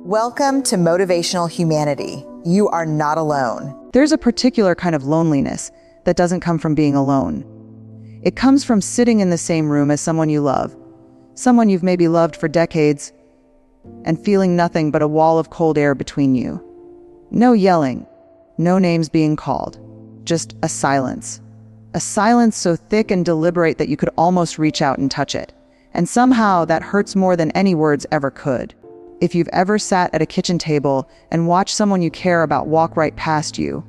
Welcome to Motivational Humanity. You are not alone. There's a particular kind of loneliness that doesn't come from being alone. It comes from sitting in the same room as someone you love, someone you've maybe loved for decades, and feeling nothing but a wall of cold air between you. No yelling, no names being called, just a silence. A silence so thick and deliberate that you could almost reach out and touch it. And somehow that hurts more than any words ever could. If you've ever sat at a kitchen table and watched someone you care about walk right past you,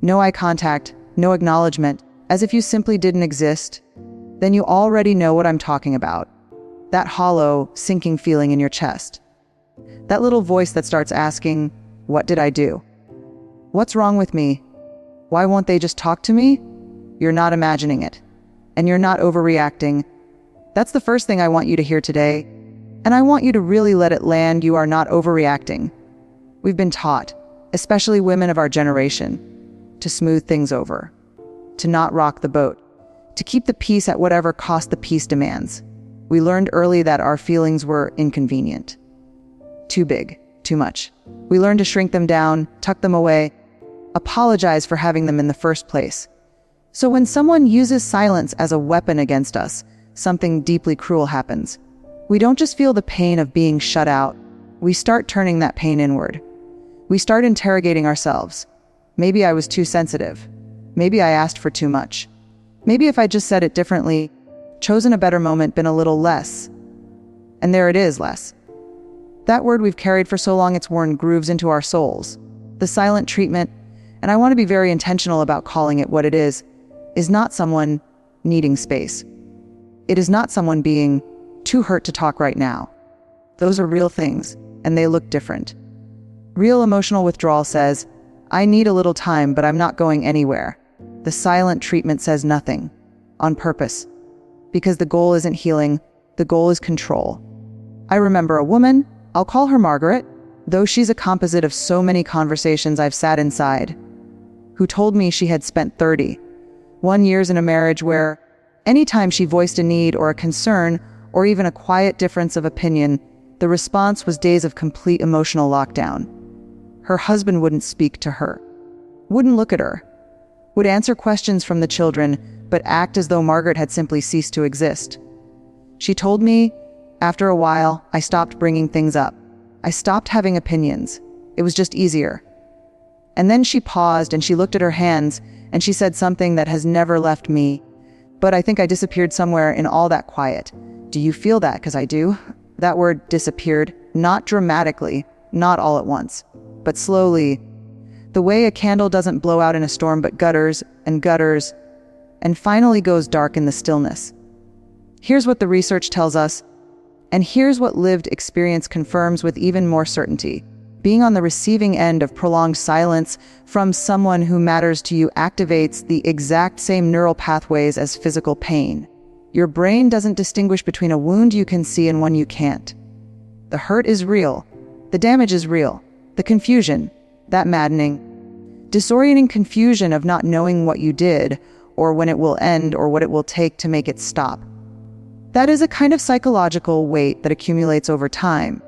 no eye contact, no acknowledgement, as if you simply didn't exist, then you already know what I'm talking about. That hollow, sinking feeling in your chest. That little voice that starts asking, what did I do? What's wrong with me? Why won't they just talk to me? You're not imagining it. And you're not overreacting. That's the first thing I want you to hear today. And I want you to really let it land. You are not overreacting. We've been taught, especially women of our generation, to smooth things over, to not rock the boat, to keep the peace at whatever cost the peace demands. We learned early that our feelings were inconvenient. Too big, too much. We learned to shrink them down, tuck them away, apologize for having them in the first place. So when someone uses silence as a weapon against us, something deeply cruel happens. We don't just feel the pain of being shut out. We start turning that pain inward. We start interrogating ourselves. Maybe I was too sensitive. Maybe I asked for too much. Maybe if I just said it differently, chosen a better moment, been a little less. And there it is, less. That word we've carried for so long it's worn grooves into our souls. The silent treatment, and I want to be very intentional about calling it what it is not someone needing space. It is not someone being too hurt to talk right now. Those are real things, and they look different. Real emotional withdrawal says, I need a little time, but I'm not going anywhere. The silent treatment says nothing, on purpose. Because the goal isn't healing, the goal is control. I remember a woman, I'll call her Margaret, though she's a composite of so many conversations I've sat inside, who told me she had spent 31 years in a marriage where anytime she voiced a need or a concern, or even a quiet difference of opinion, the response was days of complete emotional lockdown. Her husband wouldn't speak to her, wouldn't look at her, would answer questions from the children, but act as though Margaret had simply ceased to exist. She told me, after a while, I stopped bringing things up. I stopped having opinions. It was just easier. And then she paused and she looked at her hands and she said something that has never left me, but I think I disappeared somewhere in all that quiet. Do you feel that? Because I do. That word disappeared, not dramatically, not all at once, but slowly. The way a candle doesn't blow out in a storm, but gutters, and finally goes dark in the stillness. Here's what the research tells us, and here's what lived experience confirms with even more certainty. Being on the receiving end of prolonged silence from someone who matters to you activates the exact same neural pathways as physical pain. Your brain doesn't distinguish between a wound you can see and one you can't. The hurt is real. The damage is real. The confusion, that maddening, disorienting confusion of not knowing what you did, or when it will end, or what it will take to make it stop. That is a kind of psychological weight that accumulates over time.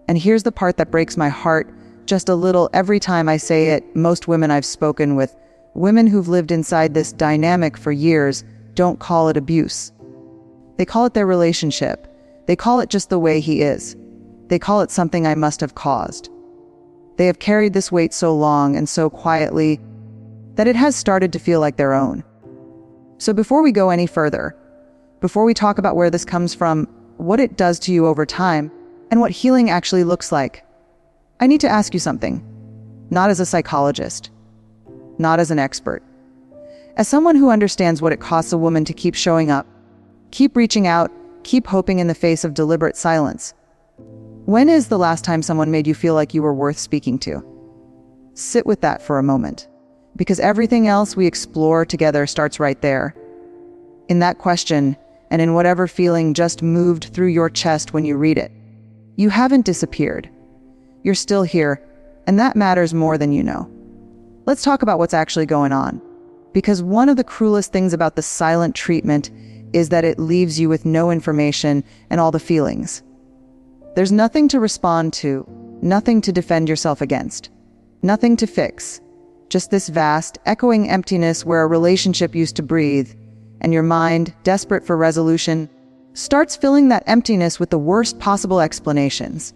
And here's the part that breaks my heart just a little every time I say it. Most women I've spoken with, women who've lived inside this dynamic for years, don't call it abuse. They call it their relationship. They call it just the way he is. They call it something I must have caused. They have carried this weight so long and so quietly that it has started to feel like their own. So before we go any further, before we talk about where this comes from, what it does to you over time, and what healing actually looks like, I need to ask you something. Not as a psychologist, not as an expert. As someone who understands what it costs a woman to keep showing up, keep reaching out, keep hoping in the face of deliberate silence. When is the last time someone made you feel like you were worth speaking to? Sit with that for a moment, because everything else we explore together starts right there. In that question, and in whatever feeling just moved through your chest when you read it. You haven't disappeared. You're still here, and that matters more than you know. Let's talk about what's actually going on. Because one of the cruelest things about the silent treatment is that it leaves you with no information and all the feelings. There's nothing to respond to, Nothing to defend yourself against. Nothing to fix. Just this vast, echoing emptiness where a relationship used to breathe, and your mind, desperate for resolution, starts filling that emptiness with the worst possible explanations.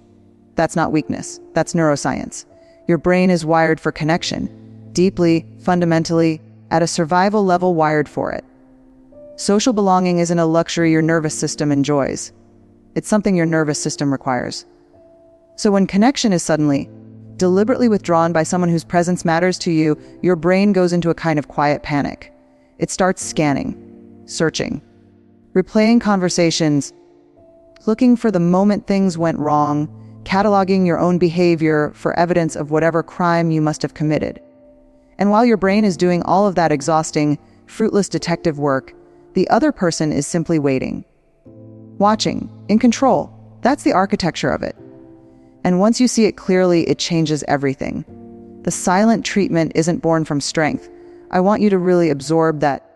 That's not weakness. That's neuroscience. Your brain is wired for connection. Deeply, fundamentally, at a survival level wired for it. Social belonging isn't a luxury your nervous system enjoys. It's something your nervous system requires. So when connection is suddenly, deliberately withdrawn by someone whose presence matters to you, your brain goes into a kind of quiet panic. It starts scanning, searching, replaying conversations, looking for the moment things went wrong, cataloging your own behavior for evidence of whatever crime you must have committed. And while your brain is doing all of that exhausting, fruitless detective work, the other person is simply waiting. Watching, in control. That's the architecture of it. And once you see it clearly, it changes everything. The silent treatment isn't born from strength. I want you to really absorb that,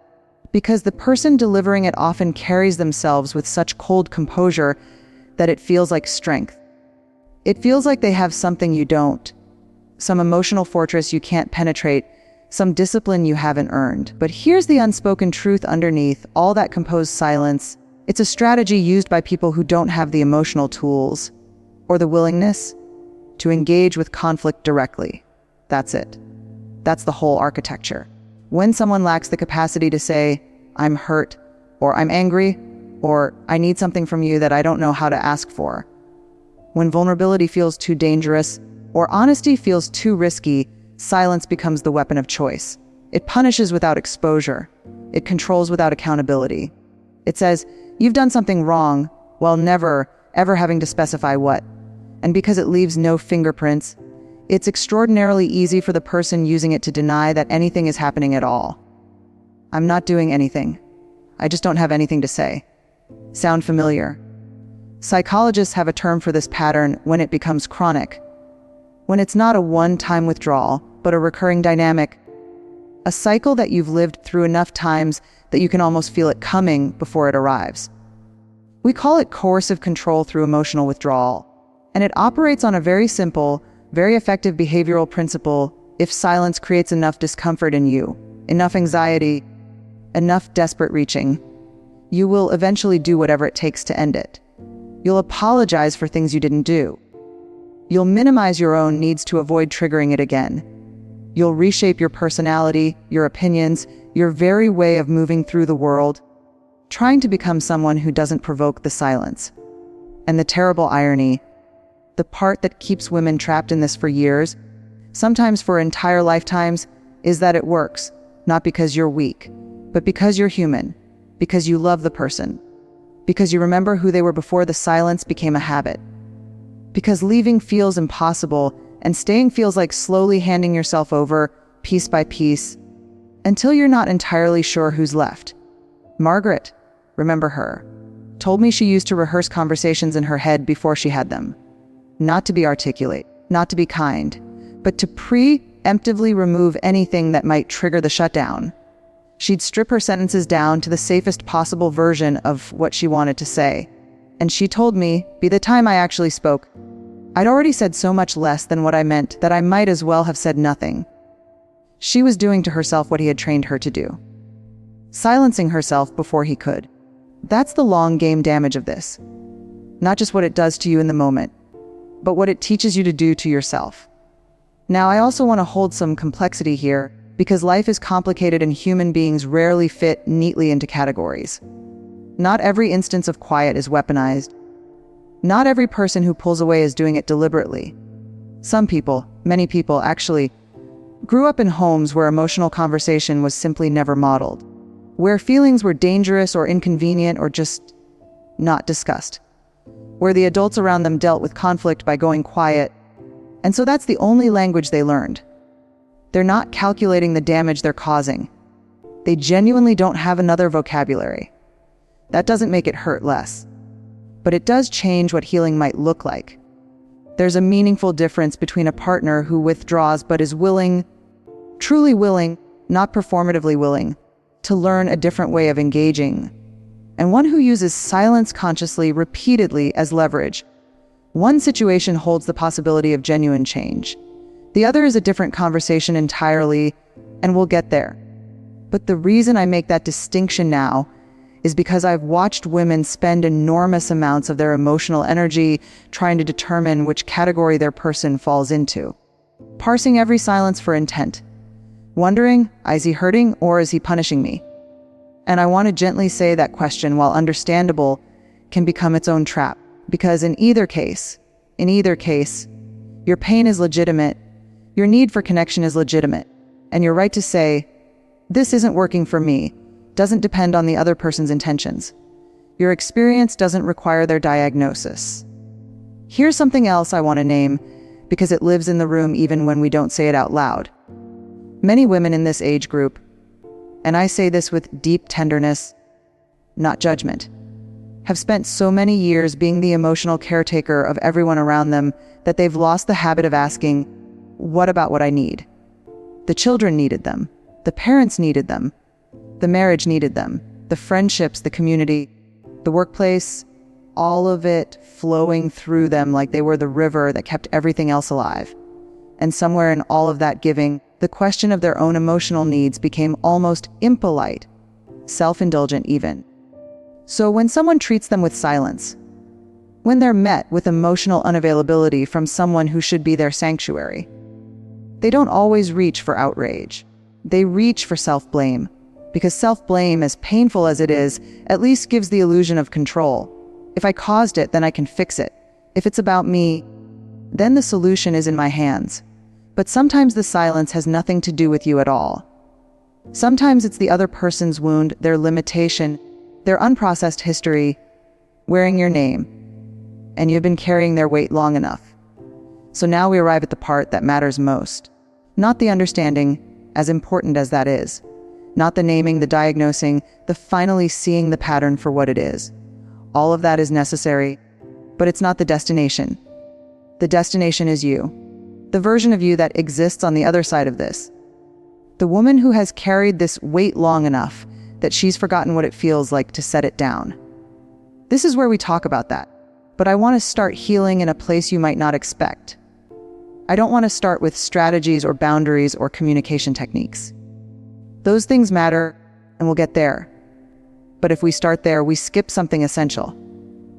because the person delivering it often carries themselves with such cold composure that it feels like strength. It feels like they have something you don't, some emotional fortress you can't penetrate, some discipline you haven't earned. But here's the unspoken truth underneath all that composed silence. It's a strategy used by people who don't have the emotional tools or the willingness to engage with conflict directly. That's it. That's the whole architecture. When someone lacks the capacity to say, "I'm hurt," or "I'm angry," or "I need something from you that I don't know how to ask for," when vulnerability feels too dangerous or honesty feels too risky, silence becomes the weapon of choice. It punishes without exposure. It controls without accountability. It says, "You've done something wrong," while never, ever having to specify what. And because it leaves no fingerprints, it's extraordinarily easy for the person using it to deny that anything is happening at all. "I'm not doing anything. I just don't have anything to say." Sound familiar? Psychologists have a term for this pattern when it becomes chronic. When it's not a one-time withdrawal, but a recurring dynamic. A cycle that you've lived through enough times that you can almost feel it coming before it arrives. We call it coercive control through emotional withdrawal. And it operates on a very simple, very effective behavioral principle. If silence creates enough discomfort in you, enough anxiety, enough desperate reaching, you will eventually do whatever it takes to end it. You'll apologize for things you didn't do. You'll minimize your own needs to avoid triggering it again. You'll reshape your personality, your opinions, your very way of moving through the world, trying to become someone who doesn't provoke the silence. And the terrible irony, the part that keeps women trapped in this for years, sometimes for entire lifetimes, is that it works, not because you're weak, but because you're human, because you love the person, because you remember who they were before the silence became a habit, because leaving feels impossible and staying feels like slowly handing yourself over, piece by piece, until you're not entirely sure who's left. Margaret, remember her, told me she used to rehearse conversations in her head before she had them. Not to be articulate, not to be kind, but to preemptively remove anything that might trigger the shutdown. She'd strip her sentences down to the safest possible version of what she wanted to say. And she told me, by the time I actually spoke, I'd already said so much less than what I meant that I might as well have said nothing. She was doing to herself what he had trained her to do. Silencing herself before he could. That's the long game damage of this. Not just what it does to you in the moment, but what it teaches you to do to yourself. Now, I also want to hold some complexity here, because life is complicated and human beings rarely fit neatly into categories. Not every instance of quiet is weaponized. Not every person who pulls away is doing it deliberately. Some people, many people actually, grew up in homes where emotional conversation was simply never modeled, where feelings were dangerous or inconvenient or just not discussed, where the adults around them dealt with conflict by going quiet, and so that's the only language they learned. They're not calculating the damage they're causing. They genuinely don't have another vocabulary. That doesn't make it hurt less, but it does change what healing might look like. There's a meaningful difference between a partner who withdraws but is willing, truly willing, not performatively willing, to learn a different way of engaging, and one who uses silence consciously, repeatedly as leverage, One situation holds the possibility of genuine change. The other is a different conversation entirely, and we'll get there. But the reason I make that distinction now is because I've watched women spend enormous amounts of their emotional energy trying to determine which category their person falls into. Parsing every silence for intent. Wondering, is he hurting or is he punishing me? And I want to gently say that question, while understandable, can become its own trap. Because in either case, your pain is legitimate, your need for connection is legitimate, and your right to say, "This isn't working for me," doesn't depend on the other person's intentions. Your experience doesn't require their diagnosis. Here's something else I want to name, because it lives in the room even when we don't say it out loud. Many women in this age group, and I say this with deep tenderness, not judgment, have spent so many years being the emotional caretaker of everyone around them that they've lost the habit of asking, "What about what I need?" The children needed them. The parents needed them. The marriage needed them. The friendships, the community, the workplace, all of it flowing through them like they were the river that kept everything else alive. And somewhere in all of that giving, the question of their own emotional needs became almost impolite, self-indulgent even. So when someone treats them with silence, when they're met with emotional unavailability from someone who should be their sanctuary, they don't always reach for outrage. They reach for self-blame, because self-blame, as painful as it is, at least gives the illusion of control. If I caused it, then I can fix it. If it's about me, then the solution is in my hands. But sometimes the silence has nothing to do with you at all. Sometimes it's the other person's wound, their limitation, their unprocessed history, wearing your name, and you've been carrying their weight long enough. So now we arrive at the part that matters most. Not the understanding, as important as that is. Not the naming, the diagnosing, the finally seeing the pattern for what it is. All of that is necessary, but it's not the destination. The destination is you. The version of you that exists on the other side of this. The woman who has carried this weight long enough that she's forgotten what it feels like to set it down. This is where we talk about that. But I want to start healing in a place you might not expect. I don't want to start with strategies or boundaries or communication techniques. Those things matter, and we'll get there. But if we start there, we skip something essential.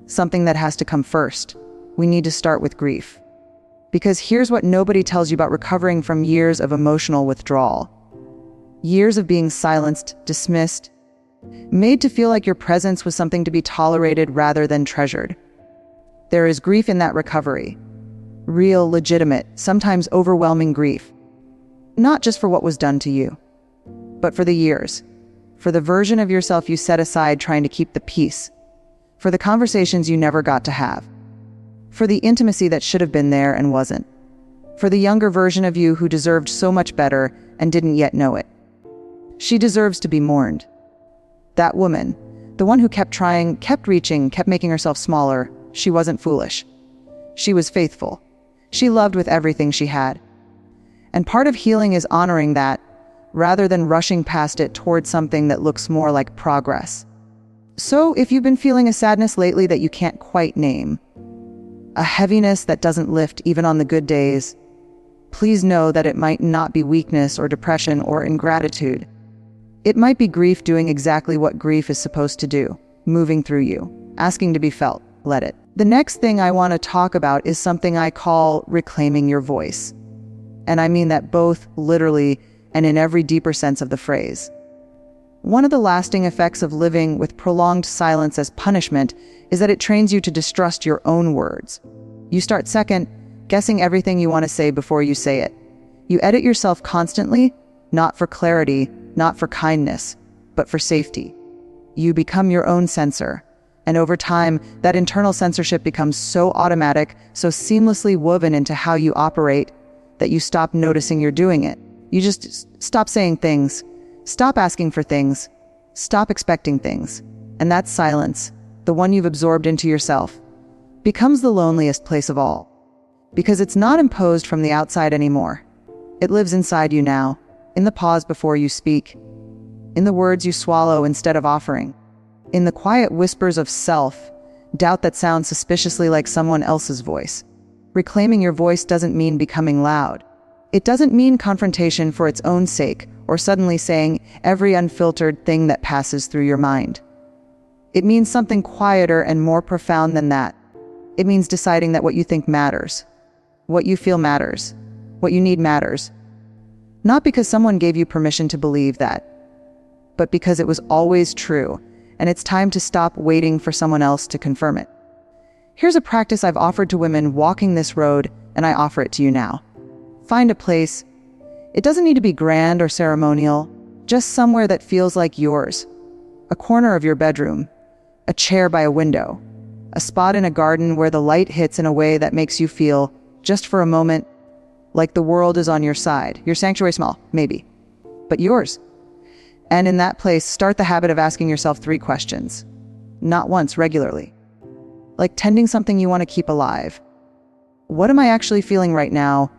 Something that has to come first. We need to start with grief. Because here's what nobody tells you about recovering from years of emotional withdrawal. Years of being silenced, dismissed, made to feel like your presence was something to be tolerated rather than treasured. There is grief in that recovery. Real, legitimate, sometimes overwhelming grief. Not just for what was done to you, but for the years. For the version of yourself you set aside trying to keep the peace. For the conversations you never got to have. For the intimacy that should have been there and wasn't. For the younger version of you who deserved so much better and didn't yet know it. She deserves to be mourned. That woman, the one who kept trying, kept reaching, kept making herself smaller, she wasn't foolish. She was faithful. She loved with everything she had. And part of healing is honoring that, rather than rushing past it towards something that looks more like progress. So if you've been feeling a sadness lately that you can't quite name, a heaviness that doesn't lift even on the good days, please know that it might not be weakness or depression or ingratitude. It might be grief doing exactly what grief is supposed to do, moving through you, asking to be felt. Let it. The next thing I want to talk about is something I call reclaiming your voice. And I mean that both literally and in every deeper sense of the phrase. One of the lasting effects of living with prolonged silence as punishment is that it trains you to distrust your own words. You start second guessing everything you want to say before you say it. You edit yourself constantly, not for clarity, not for kindness, but for safety. You become your own censor. And over time, that internal censorship becomes so automatic, so seamlessly woven into how you operate, that you stop noticing you're doing it. You just stop saying things, stop asking for things, stop expecting things. And that silence, the one you've absorbed into yourself, becomes the loneliest place of all. Because it's not imposed from the outside anymore. It lives inside you now, in the pause before you speak, in the words you swallow instead of offering, in the quiet whispers of self doubt that sounds suspiciously like someone else's voice. Reclaiming your voice doesn't mean becoming loud. It doesn't mean confrontation for its own sake, or suddenly saying every unfiltered thing that passes through your mind. It means something quieter and more profound than that. It means deciding that what you think matters, what you feel matters, what you need matters. Not because someone gave you permission to believe that, but because it was always true, and it's time to stop waiting for someone else to confirm it. Here's a practice I've offered to women walking this road, and I offer it to you now. Find a place. It doesn't need to be grand or ceremonial, just somewhere that feels like yours. A corner of your bedroom, a chair by a window, a spot in a garden where the light hits in a way that makes you feel, just for a moment, like the world is on your side. Your sanctuary small, maybe, but yours. And in that place, start the habit of asking yourself 3 questions. Not once, regularly. Like tending something you want to keep alive. What am I actually feeling right now?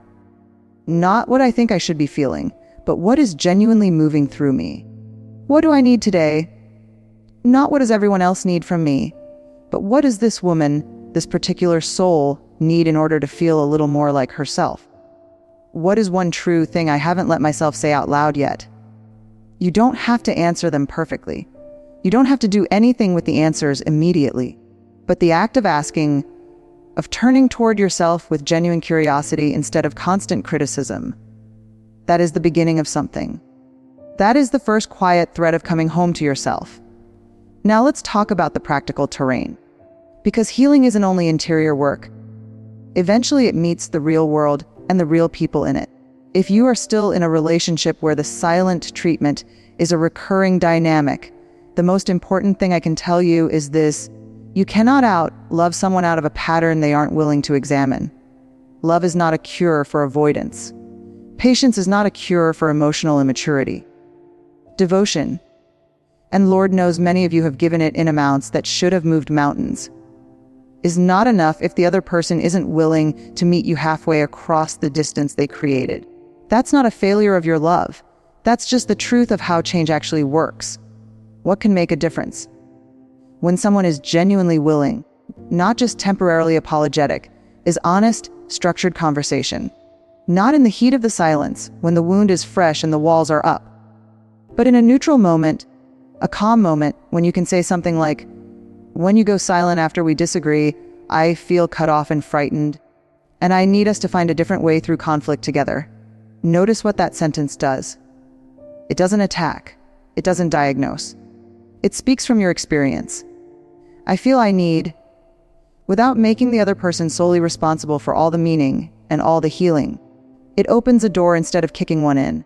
Not what I think I should be feeling, but what is genuinely moving through me? What do I need today? Not what does everyone else need from me, but what does this woman, this particular soul, need in order to feel a little more like herself? What is one true thing I haven't let myself say out loud yet? You don't have to answer them perfectly. You don't have to do anything with the answers immediately. But the act of asking, of turning toward yourself with genuine curiosity instead of constant criticism, that is the beginning of something. That is the first quiet thread of coming home to yourself. Now let's talk about the practical terrain. Because healing isn't only interior work. Eventually it meets the real world and the real people in it. If you are still in a relationship where the silent treatment is a recurring dynamic, the most important thing I can tell you is this: you cannot love someone out of a pattern they aren't willing to examine. Love is not a cure for avoidance. Patience is not a cure for emotional immaturity. Devotion, and Lord knows many of you have given it in amounts that should have moved mountains, is not enough if the other person isn't willing to meet you halfway across the distance they created. That's not a failure of your love. That's just the truth of how change actually works. What can make a difference? When someone is genuinely willing, not just temporarily apologetic, is honest, structured conversation. Not in the heat of the silence, when the wound is fresh and the walls are up, but in a neutral moment, a calm moment, when you can say something like, "When you go silent after we disagree, I feel cut off and frightened, and I need us to find a different way through conflict together." Notice what that sentence does. It doesn't attack. It doesn't diagnose. It speaks from your experience. I feel I need, without making the other person solely responsible for all the meaning and all the healing. It opens a door instead of kicking one in.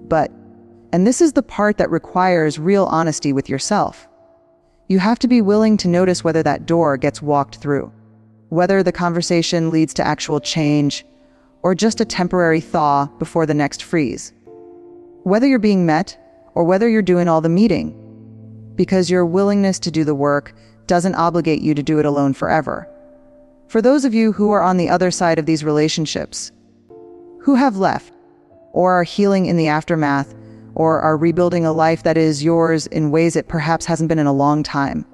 But, and this is the part that requires real honesty with yourself, you have to be willing to notice whether that door gets walked through, whether the conversation leads to actual change, or just a temporary thaw before the next freeze. Whether you're being met, or whether you're doing all the meeting, because your willingness to do the work doesn't obligate you to do it alone forever. For those of you who are on the other side of these relationships, who have left, or are healing in the aftermath, or are rebuilding a life that is yours in ways it perhaps hasn't been in a long time,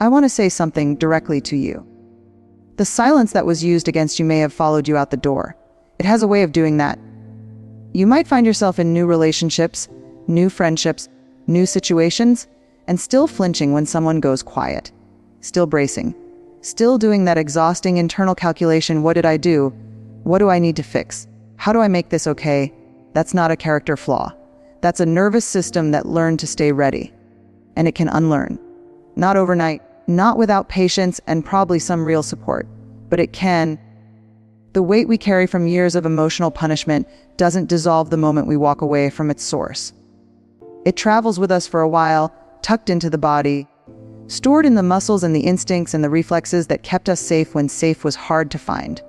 I want to say something directly to you. The silence that was used against you may have followed you out the door. It has a way of doing that. You might find yourself in new relationships, new friendships, new situations, and still flinching when someone goes quiet. Still bracing. Still doing that exhausting internal calculation: what did I do? What do I need to fix? How do I make this okay? That's not a character flaw. That's a nervous system that learned to stay ready. And it can unlearn. Not overnight, not without patience and probably some real support, but it can. The weight we carry from years of emotional punishment doesn't dissolve the moment we walk away from its source. It travels with us for a while, tucked into the body, stored in the muscles and the instincts and the reflexes that kept us safe when safe was hard to find.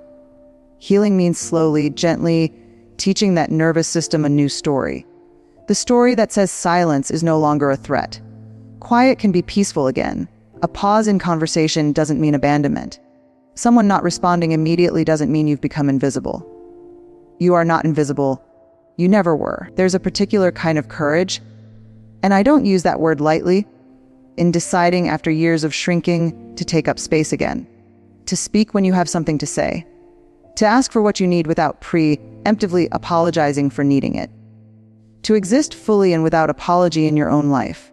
Healing means slowly, gently, teaching that nervous system a new story. The story that says silence is no longer a threat. Quiet can be peaceful again. A pause in conversation doesn't mean abandonment. Someone not responding immediately doesn't mean you've become invisible. You are not invisible. You never were. There's a particular kind of courage, and I don't use that word lightly, in deciding after years of shrinking to take up space again, to speak when you have something to say, to ask for what you need without preemptively apologizing for needing it, to exist fully and without apology in your own life.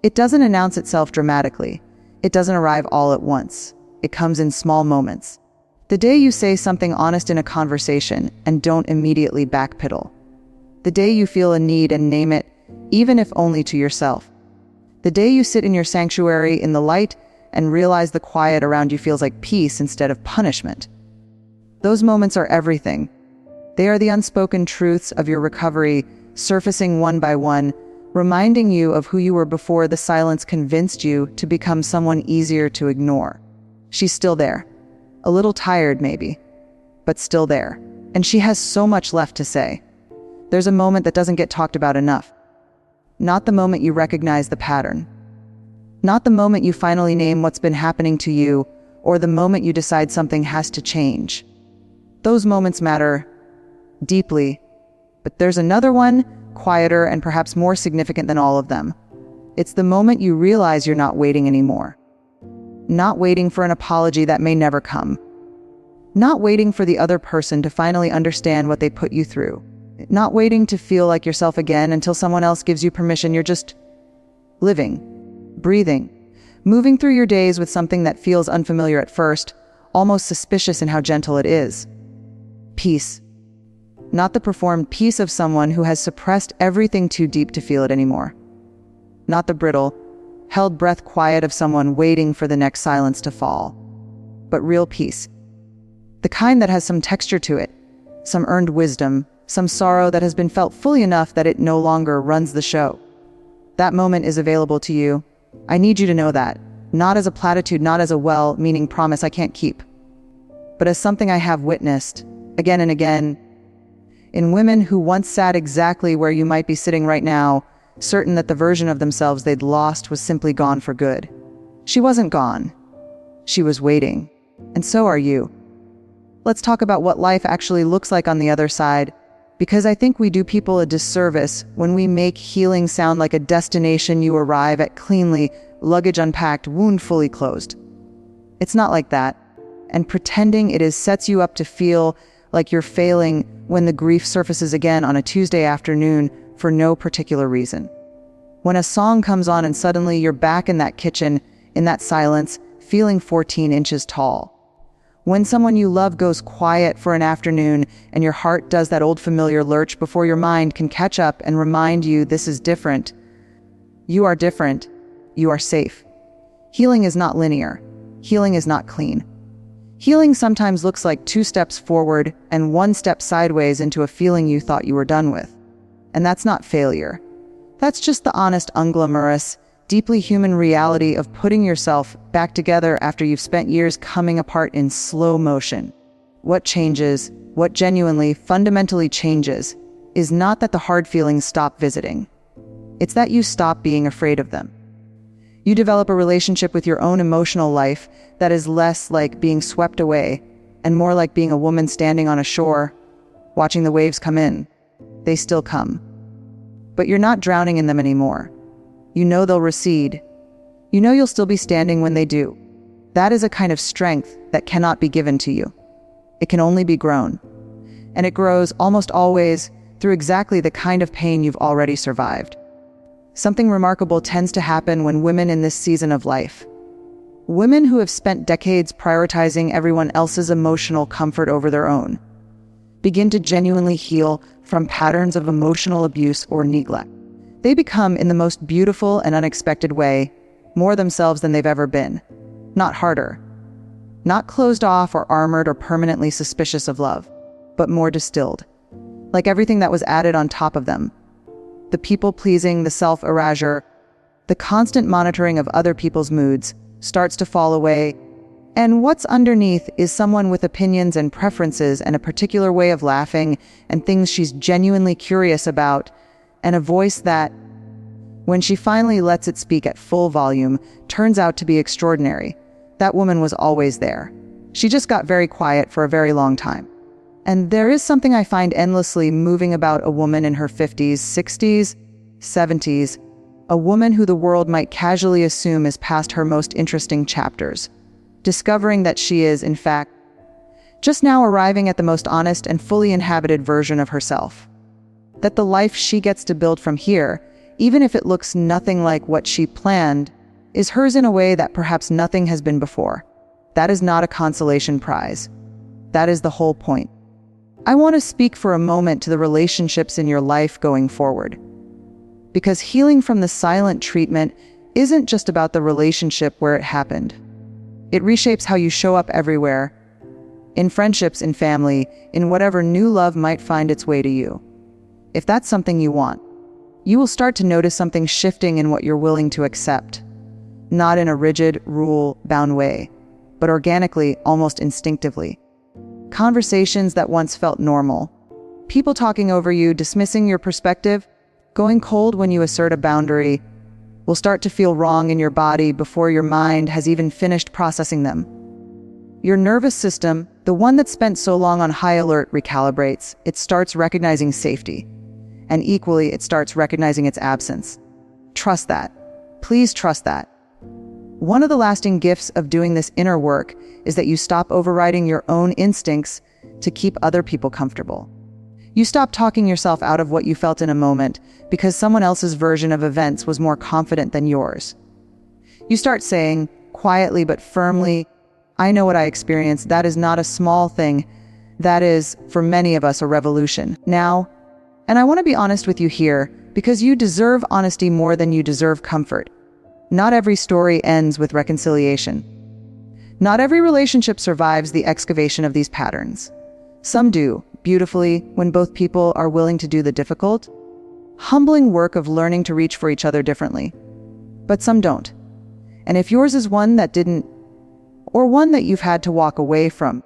It doesn't announce itself dramatically. It doesn't arrive all at once. It comes in small moments. The day you say something honest in a conversation and don't immediately backpedal. The day you feel a need and name it, even if only to yourself. The day you sit in your sanctuary in the light and realize the quiet around you feels like peace instead of punishment. Those moments are everything. They are the unspoken truths of your recovery, surfacing one by one, reminding you of who you were before the silence convinced you to become someone easier to ignore. She's still there. A little tired, maybe, but still there. And she has so much left to say. There's a moment that doesn't get talked about enough. Not the moment you recognize the pattern. Not the moment you finally name what's been happening to you, or the moment you decide something has to change. Those moments matter deeply, but there's another one, quieter and perhaps more significant than all of them. It's the moment you realize you're not waiting anymore. Not waiting for an apology that may never come. Not waiting for the other person to finally understand what they put you through. Not waiting to feel like yourself again until someone else gives you permission. You're just living, breathing, moving through your days with something that feels unfamiliar at first, almost suspicious in how gentle it is. Peace. Not the performed peace of someone who has suppressed everything too deep to feel it anymore. Not the brittle, held breath quiet of someone waiting for the next silence to fall. But real peace. The kind that has some texture to it, some earned wisdom, some sorrow that has been felt fully enough that it no longer runs the show. That moment is available to you. I need you to know that. Not as a platitude, not as a well-meaning promise I can't keep, but as something I have witnessed again and again in women who once sat exactly where you might be sitting right now, certain that the version of themselves they'd lost was simply gone for good. She wasn't gone. She was waiting. And so are you. Let's talk about what life actually looks like on the other side, because I think we do people a disservice when we make healing sound like a destination you arrive at cleanly, luggage unpacked, wound fully closed. It's not like that, and pretending it is sets you up to feel like you're failing when the grief surfaces again on a Tuesday afternoon for no particular reason. When a song comes on and suddenly you're back in that kitchen, in that silence, feeling 14 inches tall. When someone you love goes quiet for an afternoon and your heart does that old familiar lurch before your mind can catch up and remind you this is different. You are different. You are safe. Healing is not linear. Healing is not clean. Healing sometimes looks like 2 steps forward and 1 step sideways into a feeling you thought you were done with. And that's not failure. That's just the honest, unglamorous, deeply human reality of putting yourself back together after you've spent years coming apart in slow motion. What changes, what genuinely, fundamentally changes, is not that the hard feelings stop visiting. It's that you stop being afraid of them. You develop a relationship with your own emotional life that is less like being swept away and more like being a woman standing on a shore, watching the waves come in. They still come. But you're not drowning in them anymore. You know they'll recede. You know you'll still be standing when they do. That is a kind of strength that cannot be given to you. It can only be grown. And it grows almost always through exactly the kind of pain you've already survived. Something remarkable tends to happen when women in this season of life, women who have spent decades prioritizing everyone else's emotional comfort over their own, begin to genuinely heal from patterns of emotional abuse or neglect. They become, in the most beautiful and unexpected way, more themselves than they've ever been. Not harder. Not closed off or armored or permanently suspicious of love, but more distilled. Like everything that was added on top of them. The people-pleasing, the self-erasure, the constant monitoring of other people's moods starts to fall away, and what's underneath is someone with opinions and preferences and a particular way of laughing and things she's genuinely curious about, and a voice that, when she finally lets it speak at full volume, turns out to be extraordinary. That woman was always there. She just got very quiet for a very long time. And there is something I find endlessly moving about a woman in her 50s, 60s, 70s, A woman who the world might casually assume is past her most interesting chapters, discovering that she is, in fact, just now arriving at the most honest and fully inhabited version of herself. That the life she gets to build from here, even if it looks nothing like what she planned, is hers in a way that perhaps nothing has been before. That is not a consolation prize. That is the whole point. I want to speak for a moment to the relationships in your life going forward. Because healing from the silent treatment isn't just about the relationship where it happened. It reshapes how you show up everywhere, in friendships, in family, in whatever new love might find its way to you. If that's something you want, you will start to notice something shifting in what you're willing to accept. Not in a rigid, rule-bound way, but organically, almost instinctively. Conversations that once felt normal. People talking over you, dismissing your perspective, going cold when you assert a boundary, will start to feel wrong in your body before your mind has even finished processing them. Your nervous system, the one that spent so long on high alert, recalibrates. It starts recognizing safety. And equally, it starts recognizing its absence. Trust that. Please trust that. One of the lasting gifts of doing this inner work is that you stop overriding your own instincts to keep other people comfortable. You stop talking yourself out of what you felt in a moment because someone else's version of events was more confident than yours. You start saying, quietly but firmly, I know what I experienced. That is not a small thing. That is, for many of us, a revolution. Now, and I want to be honest with you here, because you deserve honesty more than you deserve comfort. Not every story ends with reconciliation. Not every relationship survives the excavation of these patterns. Some do, beautifully, when both people are willing to do the difficult, humbling work of learning to reach for each other differently. But some don't. And if yours is one that didn't, or one that you've had to walk away from,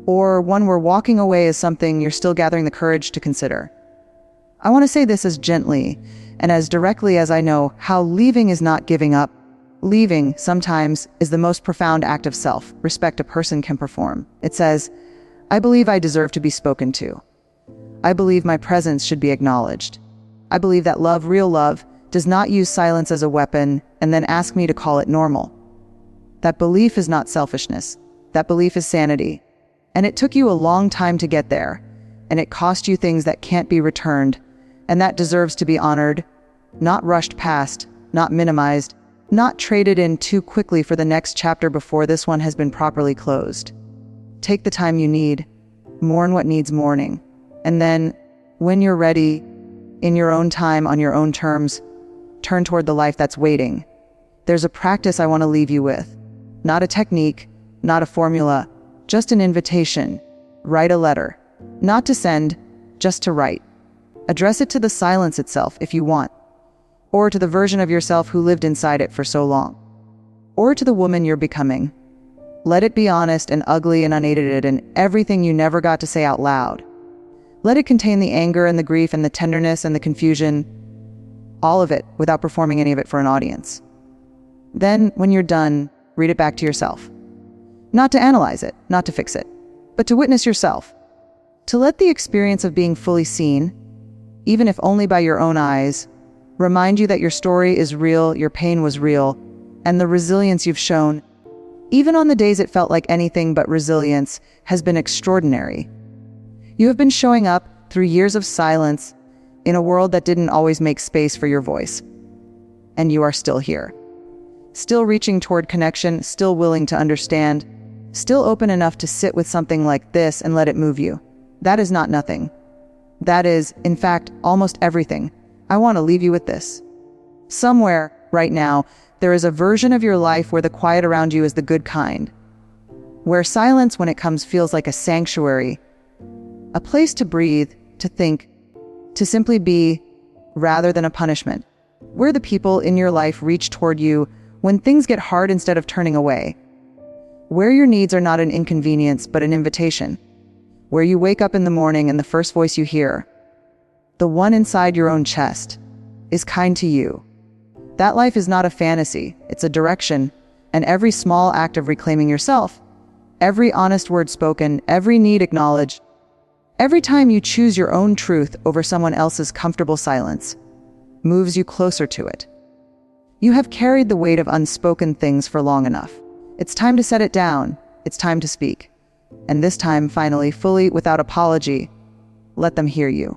or one where walking away is something you're still gathering the courage to consider, I want to say this as gently and as directly as I know how leaving is not giving up. Leaving, sometimes, is the most profound act of self-respect a person can perform. It says, I believe I deserve to be spoken to. I believe my presence should be acknowledged. I believe that love, real love, does not use silence as a weapon and then ask me to call it normal. That belief is not selfishness. That belief is sanity. And it took you a long time to get there, and it cost you things that can't be returned, and that deserves to be honored, not rushed past, not minimized, not traded in too quickly for the next chapter before this one has been properly closed. Take the time you need, mourn what needs mourning, and then, when you're ready, in your own time, on your own terms, turn toward the life that's waiting. There's a practice I want to leave you with. Not a technique, not a formula, just an invitation. Write a letter. Not to send, just to write. Address it to the silence itself if you want, or to the version of yourself who lived inside it for so long, or to the woman you're becoming. Let it be honest and ugly and unedited and everything you never got to say out loud. Let it contain the anger and the grief and the tenderness and the confusion, all of it without performing any of it for an audience. Then, when you're done, read it back to yourself. Not to analyze it, not to fix it, but to witness yourself. To let the experience of being fully seen, even if only by your own eyes, remind you that your story is real, your pain was real, and the resilience you've shown, even on the days it felt like anything but resilience, has been extraordinary. You have been showing up through years of silence in a world that didn't always make space for your voice. And you are still here. Still reaching toward connection, still willing to understand, still open enough to sit with something like this and let it move you. That is not nothing. That is, in fact, almost everything. I want to leave you with this. Somewhere, right now, there is a version of your life where the quiet around you is the good kind. Where silence, when it comes, feels like a sanctuary. A place to breathe, to think, to simply be, rather than a punishment. Where the people in your life reach toward you when things get hard instead of turning away. Where your needs are not an inconvenience, but an invitation. Where you wake up in the morning and the first voice you hear, the one inside your own chest, is kind to you. That life is not a fantasy, it's a direction, and every small act of reclaiming yourself, every honest word spoken, every need acknowledged, every time you choose your own truth over someone else's comfortable silence, moves you closer to it. You have carried the weight of unspoken things for long enough. It's time to set it down. It's time to speak. And this time, finally, fully, without apology, let them hear you.